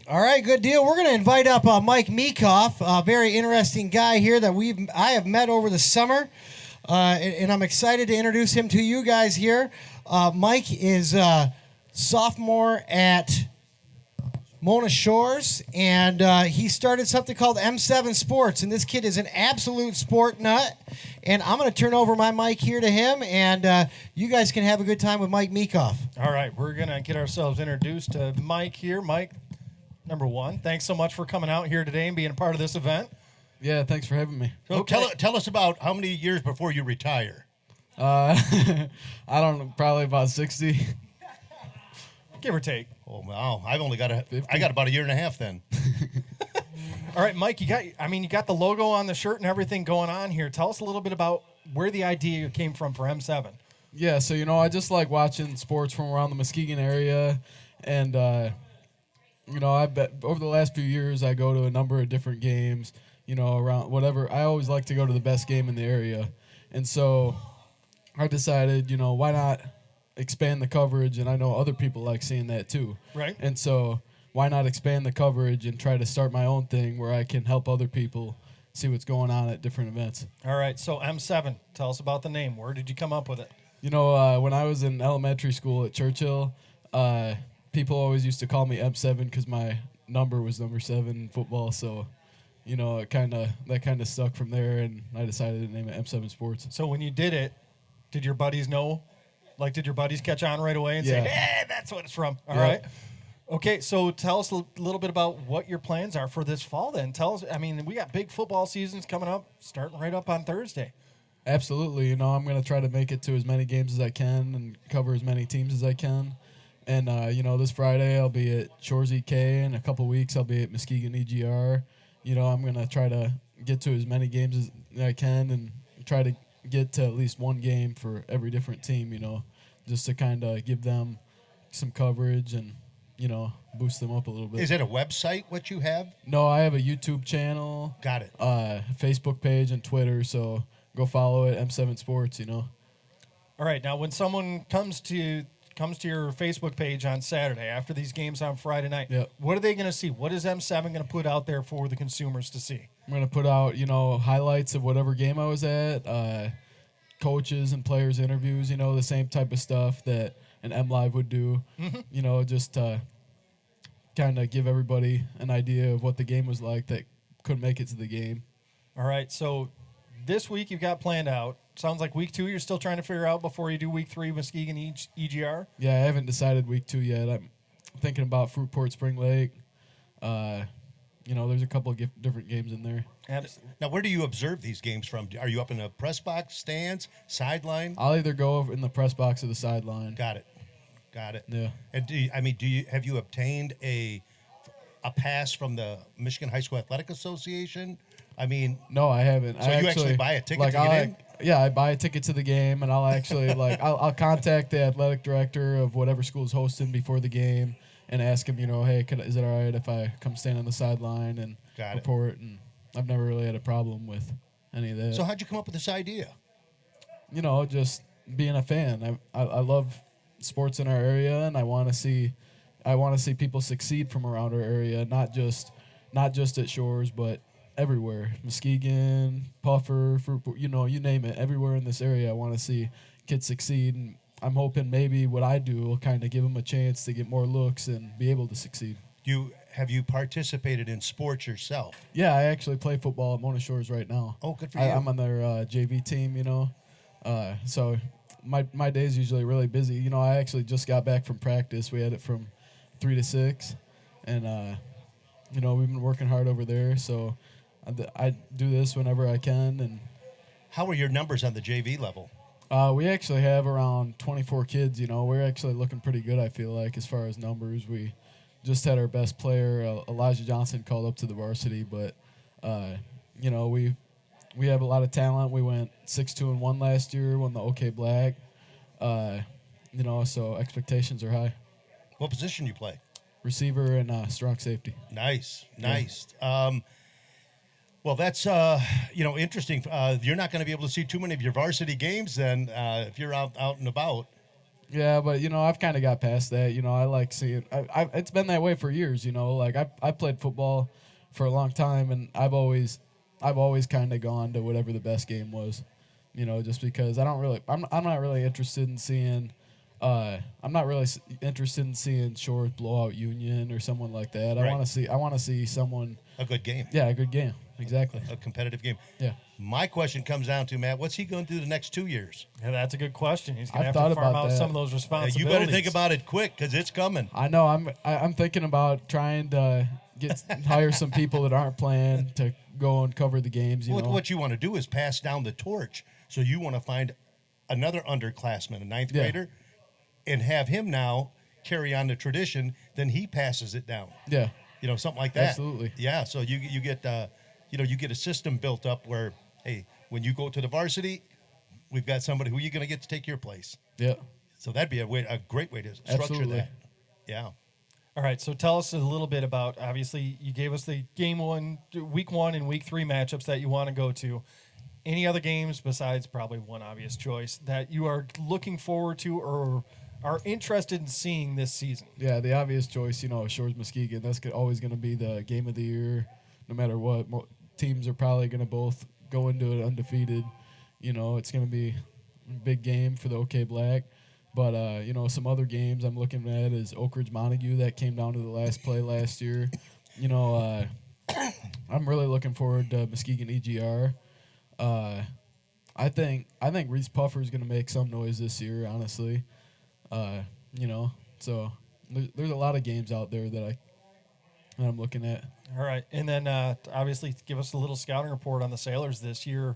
All right, good deal. We're going to invite up Mike Meekhof, a very interesting guy here that I have met over the summer, and I'm excited to introduce him to you guys here. Mike is a sophomore at Mona Shores, and he started something called M7 Sports, and this kid is an absolute sport nut, and I'm going to turn over my mic here to him, and you guys can have a good time with Mike Meekhof. All right, we're going to get ourselves introduced to Mike here. Mike, number one, thanks so much for coming out here today and being a part of this event. Yeah, thanks for having me. So tell us about how many years before you retire. I don't know, probably about 60. Give or take. Oh wow, I got about a year and a half then. All right, Mike, you got the logo on the shirt and everything going on here. Tell us a little bit about where the idea came from for M7. Yeah, so I just like watching sports from around the Muskegon area, and I bet over the last few years I go to a number of different games. Around whatever. I always like to go to the best game in the area, and so I decided, why not expand the coverage, and I know other people like seeing that too. Right. And so why not expand the coverage and try to start my own thing where I can help other people see what's going on at different events. All right, so M7, tell us about the name. Where did you come up with it? When I was in elementary school at Churchill, people always used to call me M7 because my number was number 7 in football, so that kind of stuck from there, and I decided to name it M7 Sports. So when you did it, did your buddies know? Like, did your buddies catch on right away and say, hey, that's what it's from? All right. Okay, so tell us a little bit about what your plans are for this fall then. Tell us, we got big football seasons coming up, starting right up on Thursday. Absolutely. I'm going to try to make it to as many games as I can and cover as many teams as I can. And, this Friday I'll be at Shores EK. In a couple weeks I'll be at Muskegon EGR. I'm going to try to get to as many games as I can and try to get to at least one game for every different team, just to kind of give them some coverage and, boost them up a little bit. Is it a website, what you have? No, I have a YouTube channel. Got it. Facebook page and Twitter, so go follow it, M7 Sports, All right, now when someone comes to your Facebook page on Saturday after these games on Friday night, What are they going to see? What is M7 going to put out there for the consumers to see? I'm going to put out, highlights of whatever game I was at, coaches and players interviews, the same type of stuff that an M Live would do, just to kind of give everybody an idea of what the game was like that couldn't make it to the game. All right, so this week you've got planned out. Sounds like week 2 you're still trying to figure out before you do week 3 Muskegon EGR? Yeah, I haven't decided week 2 yet. I'm thinking about Fruitport Spring Lake. There's a couple of different games in there. Absolutely. Now, where do you observe these games from? Are you up in the press box, stands, sideline? I'll either go over in the press box or the sideline. Got it. Yeah. And have you obtained a pass from the Michigan High School Athletic Association? No, I haven't. So you actually buy a ticket to get in? Yeah, I buy a ticket to the game, and I'll actually I'll contact the athletic director of whatever school is hosting before the game and ask him, hey, is it all right if I come stand on the sideline and report? And I've never really had a problem with any of that. So how'd you come up with this idea? Just being a fan. I love sports in our area, and I want to see people succeed from around our area, not just at Shores, but everywhere. Muskegon, Puffer, Fruitport, you name it. Everywhere in this area, I want to see kids succeed, and I'm hoping maybe what I do will kind of give them a chance to get more looks and be able to succeed. Have you participated in sports yourself? Yeah, I actually play football at Mona Shores right now. Oh, good for you. I'm on their JV team, so my day's usually really busy. I actually just got back from practice. We had it from 3 to 6, and we've been working hard over there, so I do this whenever I can. And how are your numbers on the JV level? We actually have around 24 kids. We're actually looking pretty good, I feel like, as far as numbers. We just had our best player, Elijah Johnson, called up to the varsity, but we have a lot of talent. We went 6-2-1 last year, won the OK Black. So expectations are high. What position do you play? Receiver and strong safety. Nice. Well, that's interesting. You're not going to be able to see too many of your varsity games then if you're out and about. Yeah, but I've kind of got past that. I like seeing. It's been that way for years. Like I played football for a long time, and I've always kind of gone to whatever the best game was. Just because I'm not really interested in seeing. I'm not really interested in seeing Shores blow out Union or someone like that. Right. I want to see someone. A good game. Yeah, a good game. Exactly. A competitive game. Yeah. My question comes down to, Matt, what's he going to do the next 2 years? Yeah, that's a good question. He's going I've to have to thought farm about out that. some of those You responsibilities. better think about it quick because it's coming. I know. I'm thinking about trying to hire some people that aren't playing to go and cover the games. What you want to do is pass down the torch. So you want to find another underclassman, a ninth grader, and have him now carry on the tradition. Then he passes it down. Yeah. Something like that. Absolutely. Yeah. So you get you get a system built up where, hey, when you go to the varsity, we've got somebody who you're going to get to take your place. Yeah. So that'd be a great way to structure Absolutely. that. Yeah. All right, so tell us a little bit about, obviously, you gave us the week 1 and week 3 matchups that you want to go to. Any other games besides probably one obvious choice that you are looking forward to or are interested in seeing this season? Yeah, the obvious choice, Shores Muskegon. That's always going to be the game of the year, no matter what. Teams are probably going to both go into it undefeated. It's going to be a big game for the OK Black. But, some other games I'm looking at is Oak Ridge Montague that came down to the last play last year. I'm really looking forward to Muskegon EGR. I think Reese Puffer is going to make some noise this year, honestly. So there's a lot of games out there that I'm looking at. All right, and then obviously give us a little scouting report on the Sailors this year.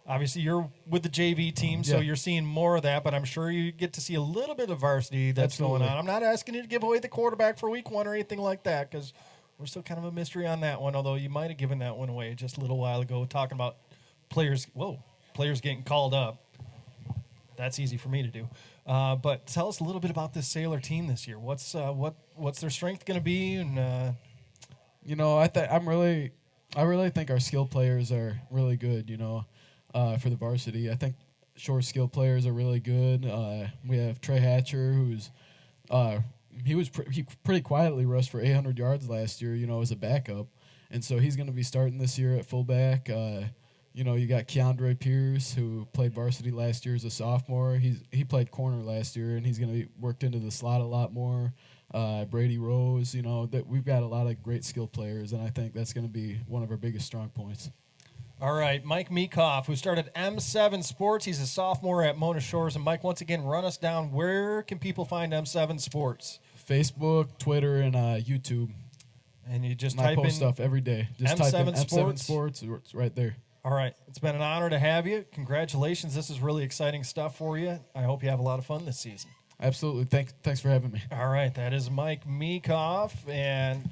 Obviously, you're with the JV team, so you're seeing more of that, but I'm sure you get to see a little bit of varsity that's going on. I'm not asking you to give away the quarterback for week 1 or anything like that because we're still kind of a mystery on that one, although you might have given that one away just a little while ago talking about players getting called up. That's easy for me to do. But tell us a little bit about this Sailor team this year. What's their strength going to be? And I really think our skill players are really good. For the varsity, I think short skill players are really good. We have Trey Hatcher, who's he pretty quietly rushed for 800 yards last year. As a backup, and so he's going to be starting this year at fullback. You got Keandre Pierce, who played varsity last year as a sophomore. He played corner last year, and he's going to be worked into the slot a lot more. Brady Rose, that we've got a lot of great skill players, and I think that's going to be one of our biggest strong points. All right, Mike Meekhof, who started M7 Sports. He's a sophomore at Mona Shores. And Mike, once again, run us down. Where can people find M7 Sports? Facebook, Twitter, and YouTube. And you just I type post in stuff every day. Just M7 type in M7 Sports. Sports. It's right there. All right. It's been an honor to have you. Congratulations. This is really exciting stuff for you. I hope you have a lot of fun this season. Absolutely. Thanks for having me. All right. That is Mike Meekhof. And